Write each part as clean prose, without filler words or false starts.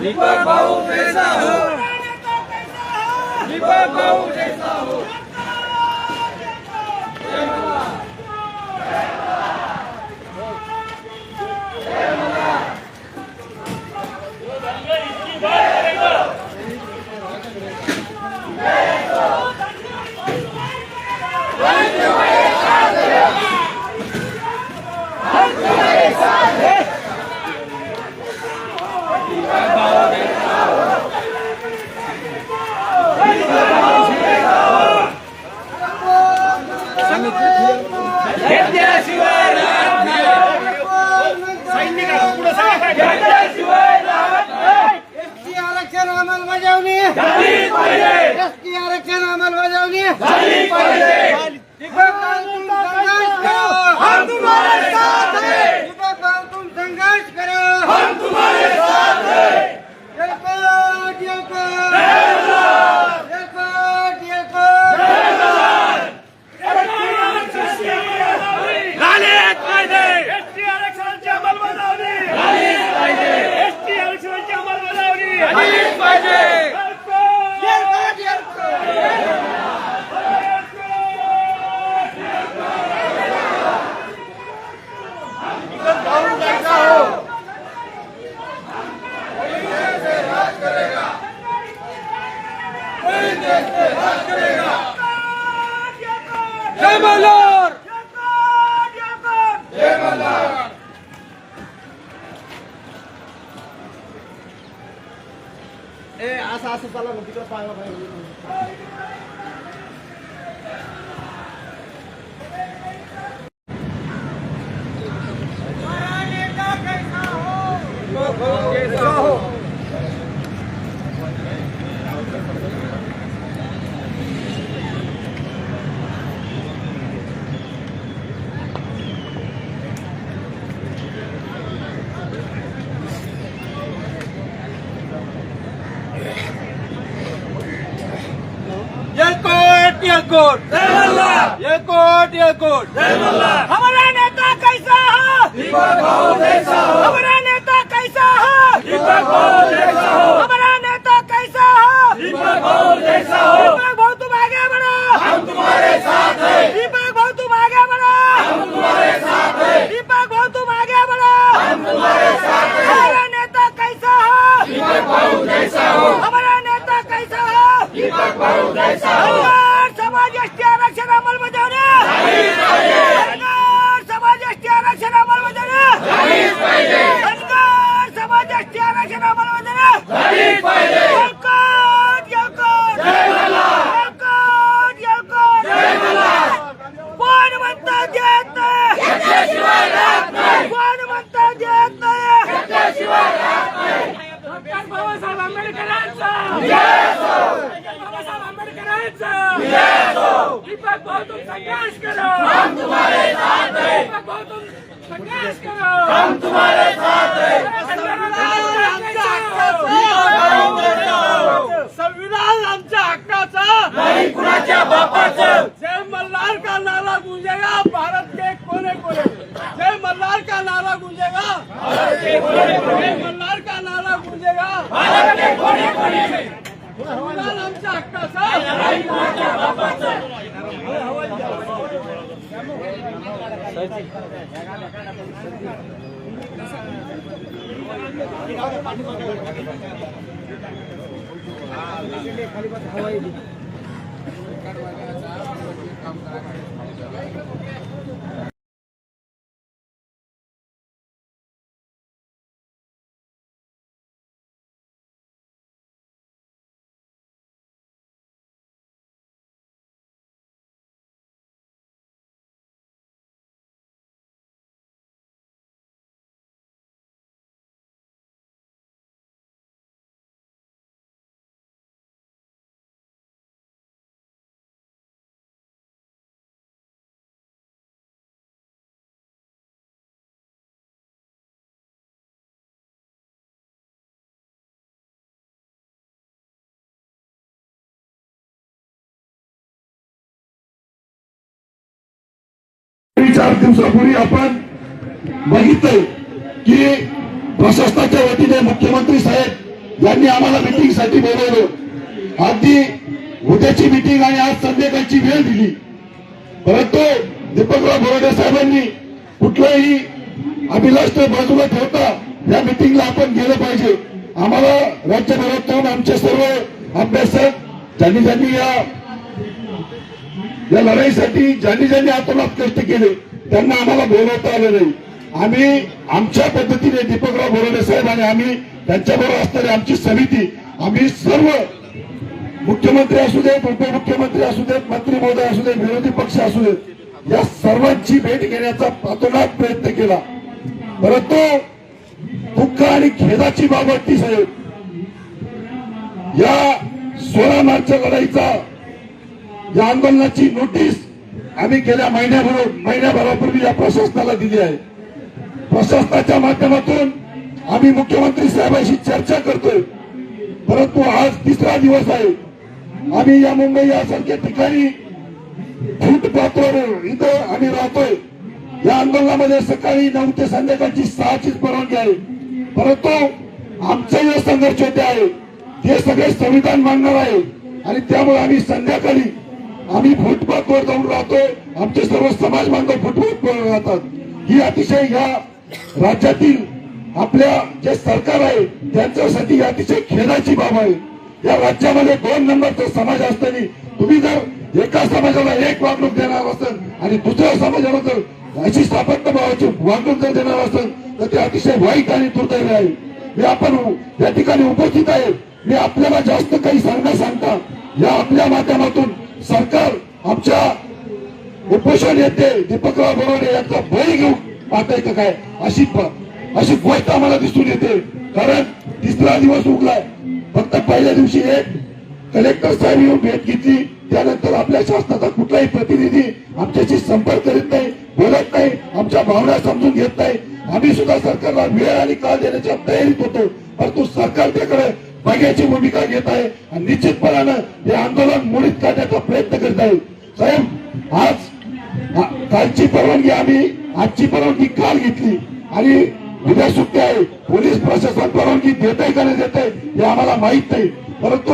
दीपक भाऊ जैसा हो, दीपक भाऊ जैसा हो। आरक्षण अंमलबजावणी झाली पाहिजे, एसटी आरक्षण अंमलबजावणी झाली पाहिजे। दीपक भाऊ तुम संघर्ष करो, हम तुम्हारे साथ हैं। दीपक भाऊ तुम संघर्ष करो, हम तुम्हारे साथ हैं। जय कोट जय कोट जय कोट जय कोट जय झाली पाहिजे, एसटी आरक्षणाची अंमलबजावणी झाली पाहिजे, एसटी आरक्षणाची अंमलबजावणी झाली पाहिजे। जय मल्हार, जय मल्हार। असं असं चला ना तिकडे पाहायला पाहिजे। ये कोट जय मल्हार, ये कोट जय मल्हार। हमारा नेता कैसा है, दीपक भाऊ जैसा हो। हमारा नेता कैसा है, दीपक भाऊ जैसा हो। हमारा नेता कैसा है, दीपक भाऊ जैसा हो। दीपक भाऊ तुम आगे बढ़ो, हम तुम्हारे साथ हैं। दीपक भाऊ तुम आगे बढ़ो, हम तुम्हारे साथ हैं। दीपक भाऊ तुम आगे बढ़ो, हम तुम्हारे साथ हैं। हमारा नेता कैसा है, दीपक भाऊ जैसा हो। हमारा नेता कैसा है, दीपक भाऊ जैसा हो। समाज एसटी आरक्षण अंमलबजावणी झाली पाहिजे, समाज एसटी आरक्षण अंमलबजावणी झाली पाहिजे, समाज एसटी आरक्षण अंमलबजावणी झाली पाहिजे। जय मल्हार, जय मल्हार। कोण म्हणता देत नाही, घेतल्याशिवाय राहत नाही। कोण म्हणता देत नाही, घेतल्याशिवाय राहत नाही। डॉक्टर बाबासाहेब आंबेडकरांचा जय हो, बाबासाहेब आंबेडकरांचा जय हो। दीपक भाऊ तुम संघर्ष करो, हम तुम्हारे साथ हैं। दीपक भाऊ तुम संघर्ष करो, हम तुम्हारे साथ हैं। संविधान आमच्या हक्काचा नाही कुणाच्या बापाचं। जय मल्हार का नारा गूंजेगा भारत के कोने कोने। जय मल्हार का नारा गूंजेगा भारत के कोने कोने। मल्हार का नारा गूंजेगा भारत के कोने कोने। संविधान आमच्या हक्काचा नाही कुणाच्या बापाचं। चार दिवसापूर्वी आपण बघितलं की प्रशासनाच्या वतीने मुख्यमंत्री साहेब ज्यांनी आम्हाला मिटिंगसाठी बोलवलं, अगदी उद्याची मिटिंग आणि आज संध्याकाळची वेळ दिली, परंतु दीपकराव बोराडे साहेबांनी कुठलाही अभिलाष बाजूला ठेवता या मिटिंगला आपण गेलं पाहिजे. आम्हाला राज्यभरातून आमचे सर्व अभ्यासक ज्यांनी या लढाईसाठी ज्यांनी आतोनात कष्ट केले त्यांना आम्हाला बोलवता आलं नाही. आम्ही आमच्या पद्धतीने दीपकराव बोराडे साहेब आणि आम्ही त्यांच्याबरोबर असणारी आमची समिती, आम्ही सर्व मुख्यमंत्री असू देत, उपमुख्यमंत्री असू देत, मंत्री महोदय असू देत, विरोधी पक्ष असू देत, या सर्वांची भेट घेण्याचा आतोनात प्रयत्न केला. परंतु दुःख आणि खेदाची बाब वाटती साहेब, या 16 मार्चच्या लढाईचा या आंदोलनाची नोटीस आम्ही गेल्या महिन्याभरापूर्वी या प्रशासनाला दिली आहे. प्रशासनाच्या माध्यमातून आम्ही मुख्यमंत्री साहेबांशी चर्चा करतोय, परंतु आज 3रा दिवस आहे. आम्ही या मुंबई यासारख्या ठिकाणी फुटपाथवर इथं आम्ही राहतोय. या आंदोलनामध्ये सकाळी 9 ते संध्याकाळची 6ची परवानगी आहे, परंतु आमचे जे संघर्ष होते आहे ते सगळे संविधान मानणार आहे आणि त्यामुळे आम्ही संध्याकाळी आम्ही फुटपाथवर जाऊन राहतोय. आमचे सर्व समाज बांधव फुटपाथवर राहतात. ही अतिशय या राज्यातील आपल्या जे सरकार आहे त्यांच्यासाठी अतिशय खेदाची बाब आहे. या राज्यामध्ये 2 नंबरचा समाज असताना तुम्ही जर एका समाजाला एक वागणूक देणार असेल आणि दुसऱ्या समाजाला जर अशी सापत्य भावाची वागणूक जर देणार असेल तर ते अतिशय वाईट आणि दुर्दैवी आहे. मी आपण या ठिकाणी उपस्थित आहे. मी आपल्याला जास्त काही सांगता या आपल्या माध्यमातून सरकार आमच्या उपोषण नेते दीपकराव बोराडे यांचा बळी घेऊन पाहताय का काय अशी गोष्ट आम्हाला दिसून येते. कारण 3रा दिवस उगलाय, फक्त पहिल्या दिवशी एक कलेक्टर साहेब येऊन भेट घेतली, त्यानंतर आपल्या शासनाचा कुठलाही प्रतिनिधी आमच्याशी संपर्क करीत नाही, बोलत नाही, आमच्या भावना समजून घेत नाही. आम्ही सुद्धा सरकारला वेळ आणि काळ देण्याच्या तयारीत होतो, परंतु सरकार त्याकडे बघ्याची भूमिका घेत आहे आणि निश्चितपणानं हे आंदोलन मोडीत काढण्याचा प्रयत्न करीत आहे. साहेब, कालची परवानगी आजची परवानगी काल घेतली आणि उद्या सुट्टी आहे. पोलीस प्रशासन परवानगी देत आहे का नाही देत आहे हे आम्हाला माहित नाही, परंतु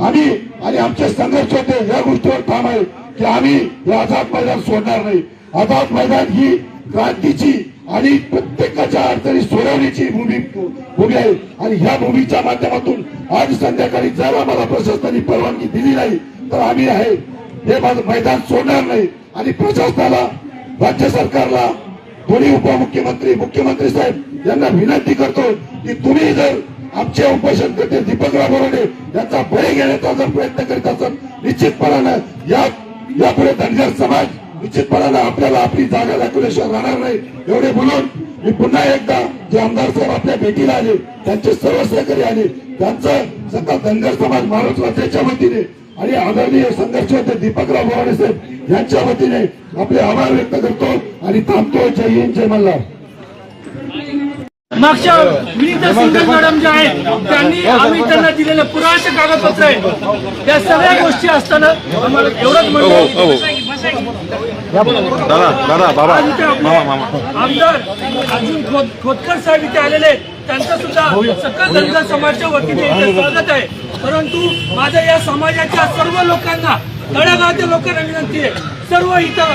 आम्ही आणि आमचे संघर्ष होते या गोष्टीवर ठाम आहे की आम्ही हे आझाद मैदान सोडणार नाही. आझाद मैदान ही क्रांतीची आणि प्रत्येकाच्या अडचणी सोडवण्याची भूमी आहे आणि ह्या भूमीच्या माध्यमातून आज संध्याकाळी जर आम्हाला प्रशासनाने परवानगी दिली नाही तर आम्ही हे मैदान सोडणार नाही. आणि प्रशासनाला, राज्य सरकारला, दोन्ही उपमुख्यमंत्री, मुख्यमंत्री साहेब यांना विनंती करतो की तुम्ही जर आमचे उपोषण करते दीपकराव बोराडे यांचा बळी घेण्याचा जर प्रयत्न करीत असाल, निश्चितपणानं यापुढे धनगर समाज निश्चितपणानं आपल्याला आपली जागा दाखवल्याशिवाय राहणार नाही. एवढे बोलून मी पुन्हा एकदा जे आमदार साहेब आपल्या भेटीला आले, त्यांचे सर्व सहकारी आले, त्यांचं सगळा धनगर समाज महाराष्ट्र राज्याच्या वतीने आणि आदरणीय संघर्ष होते दीपकराव बोराडे साहेब यांच्या वतीने आपले आभार व्यक्त करतो आणि थांबतो. जय हिंद, जय मल्हार. मागच्या विनीता सिंघल मॅडम ज्या आहेत त्यांनी आम्ही त्यांना दिलेले पुरावे कागदपत्र आहेत, या सगळ्या गोष्टी असताना आम्हाला एवढंच म्हणलं आमदार अजून खोतकर साहेब इथे आलेले आहेत, त्यांचं सुद्धा सकल धनगर समाजाच्या वतीने इथे स्वागत आहे. परंतु माझ्या या समाजाच्या सर्व लोकांना, तळागाळातील लोकांना विनंती आहे, सर्व इथं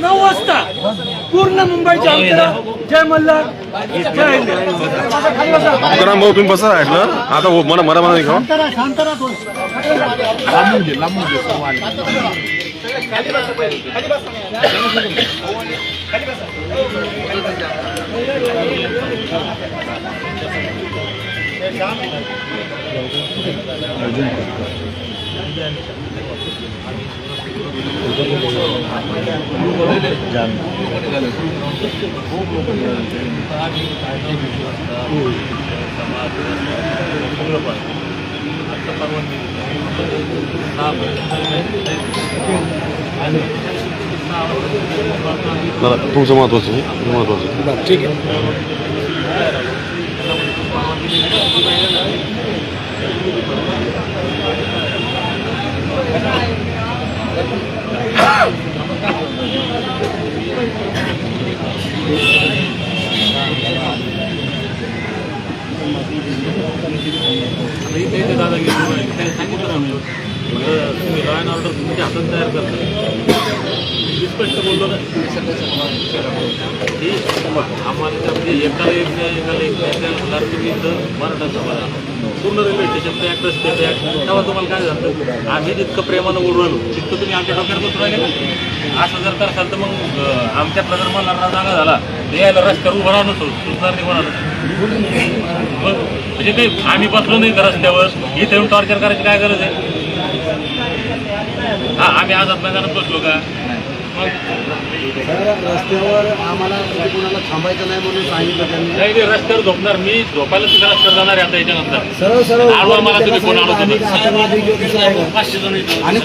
9 वाजता पूर्ण मुंबईच्या अंतरा. जय मल्हार, जय हिंद. भाऊ तुम्ही बसा ऐकलं आता मला नाही का तुमचं महत्वाचं ठीक आहे. तुम्ही लॉ अँड ऑर्डर तुमच्या हातात तयार करता. मी स्पष्ट बोललो ना की आम्हाला त्यामध्ये एकाला एक म्हणणार तुम्ही इथं मराठा समाज पूर्ण रेल्वे स्टेशन ॲक्ट रस्त्याचं ॲक्ट तेव्हा तुम्हाला काय झालं आम्ही जितकं प्रेमानं बोलू राहिलो तितकं तुम्ही आमच्या डोक्यात बसून राहिले का. असं जर करसाल तर मग आमच्यातला जर मला जागा झाला ते यायला रस्त्यावर उभं राहणं सुचणार नाही कोणाला. मग म्हणजे काही आम्ही बसलो नाही का रस्त्यावर इथे येऊन टॉर्चर करायची काय गरज आहे. हा आम्ही आझाद मैदानात बसलो का. रस्त्यावर आम्हाला कोणाला थांबायचं नाही म्हणून सांगितलं त्यांनी. नाही रस्त्यावर झोपणार मी झोपायला तिथं रस्त्यावर जाणार आहे आता याच्यानंतर. सरळ सरळ आडवा मला तुम्ही कोण आलो तुम्ही आणि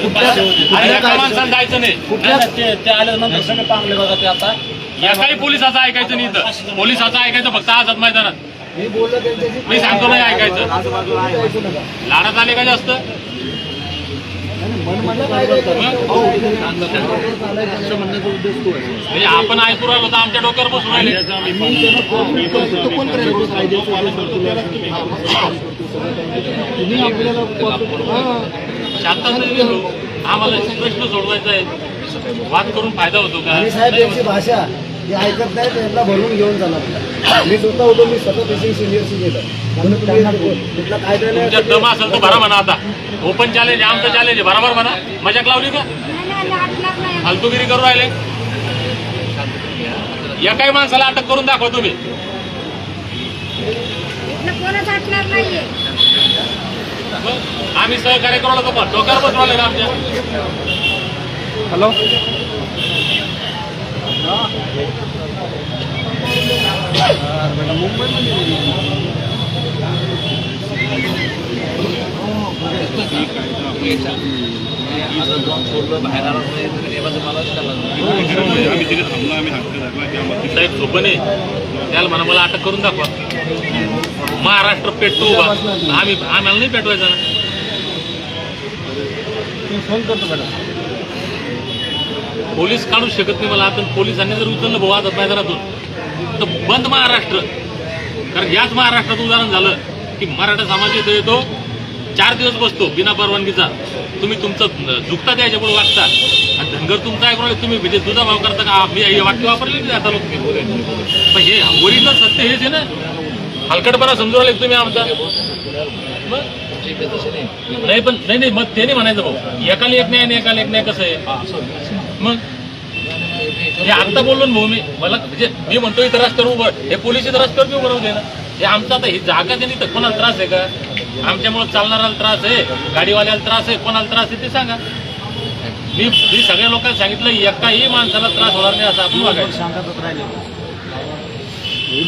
एका माणसाला जायचं नाही. ते आल्यानंतर सगळे पांगले बघा ते आता एकाही पोलिसाचं ऐकायचं नाही इथं. पोलिसाचं ऐकायचं फक्त आझाद मैदानात. मी बोललो त्यांच्याशी. मी सांगतो नाही ऐकायचं. आजूबाजूला ऐकू नका. लाडात आले का जास्त मनमधलं काय करतो? म्हणजे आपण ऐकू राहिलो तर आमच्या डोक्यावर बसून राहिले. कोण करेल शांतात गेलो आम्हाला प्रश्न सोडवायचा आहे. वाद करून फायदा होतो का. आणि साहेब यांची भाषा जे ऐकत नाही त्यांना भरून घेऊन जाणार. मी स्वतः होतो मी स्वतः सिनियरशी गेलो कुठला कायदा नाही. तुमच्यात दम असेल तर भरा म्हणा. आता ओपन चॅलेंज आमचं चॅलेंज आहे बरोबर म्हणा. मजाक लावली का फालतूगिरी करू राहिले. एकाही माणसाला अटक करून दाखवा तुम्ही. आम्ही सहकार्य करू लागतो डोक्यावर बसू राहिले का आमच्या. हॅलो साहेब सोपं नाही त्याला म्हणा मला अटक करून दाखवा. महाराष्ट्र पेटतो उभा आम्हाला नाही पेटवायचा ना. पोलीस काढू शकत नाही मला. आता पोलिसांनी जर उचललं भाऊ आझाद मैदानातून तर बंद महाराष्ट्र. कारण याच महाराष्ट्रात उदाहरण झालं की मराठा समाज इथं येतो 4 दिवस बसतो बिना परवानगीचा. तुम्ही तुमचं झुकता त्याच्यापुढे वागता आणि धनगर तुमचा ऐकून तुम्ही म्हणजे तुझा भाव करता का. मी हे वाक्य वापरले नाही आता लोक. पण हे ओरिजिनल सत्य हेच आहे ना. हलकटपणा समजून राहिले तुम्ही आमचा. नाही पण नाही मग ते नाही म्हणायचं भाऊ एकाला एक नाही आणि एकाला एक नाही कसं आहे. मग हे आत्ता बोललो ना भाऊ मी मला म्हणजे मी म्हणतो इथं रस्त्यावर उभं हे पोलीस इथं रस्त्यावर बी उभं राहू दे ना. हे आमचं आता ही जागा नाही तर कोणाला त्रास आहे का. आमच्यामुळे चालणाऱ्याला त्रास आहे गाडीवाल्याला त्रास आहे कोणाला त्रास आहे ते सांगा. मी सगळ्या लोकांना सांगितलं एकाही माणसाला त्रास होणार नाही असं आपण वागायचं. शांततात राहिले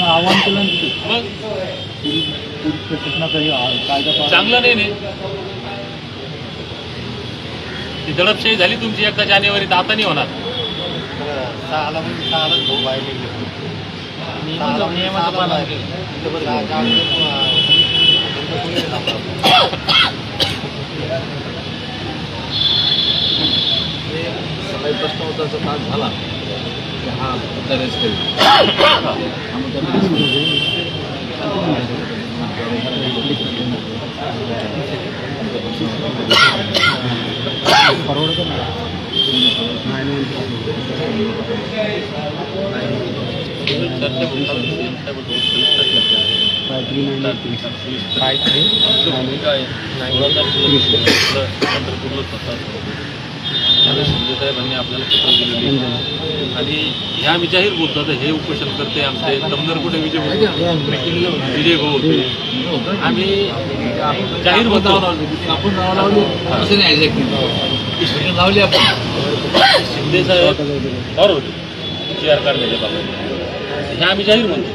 आव्हान केलं मग कायदा चांगलं नाही ती दडपशाही झाली तुमची 1 जानेवारीत. आता नाही होणार. नियमाचं पालन केलं. सकाळी प्रश्नोत्तराचा तास झाला की हा दरेज करेल. शिंदे साहेबांनी आपल्याला पत्र दिलेले आणि ह्या आम्ही जाहीर बोलतो. आता हे उपोषण करते आमचे दमदार कुठे विजय भाऊ होते. आम्ही जाहीर बोलतो. आपण असं नाही लावली आपण शिंदे साहेब बरोबर GR काढण्याच्या बाबतीत हे आम्ही जाहीर म्हणतो.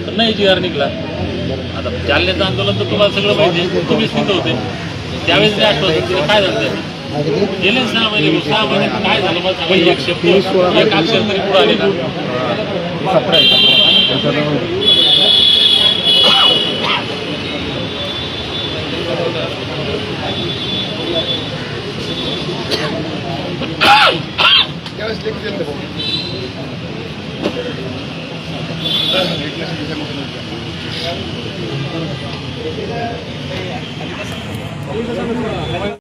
पण नाही GR निघला. आता जालन्याचं आंदोलन तर तुम्हाला सगळं माहिती तुम्हीच तिथं होते त्यावेळेस ते आश्वासन दिलं. काय झालं गेले 6 महिने 6 महिन्यात काय झालं मला सांगा. एक शब्द एक अक्षर तरी पुढे आले ना.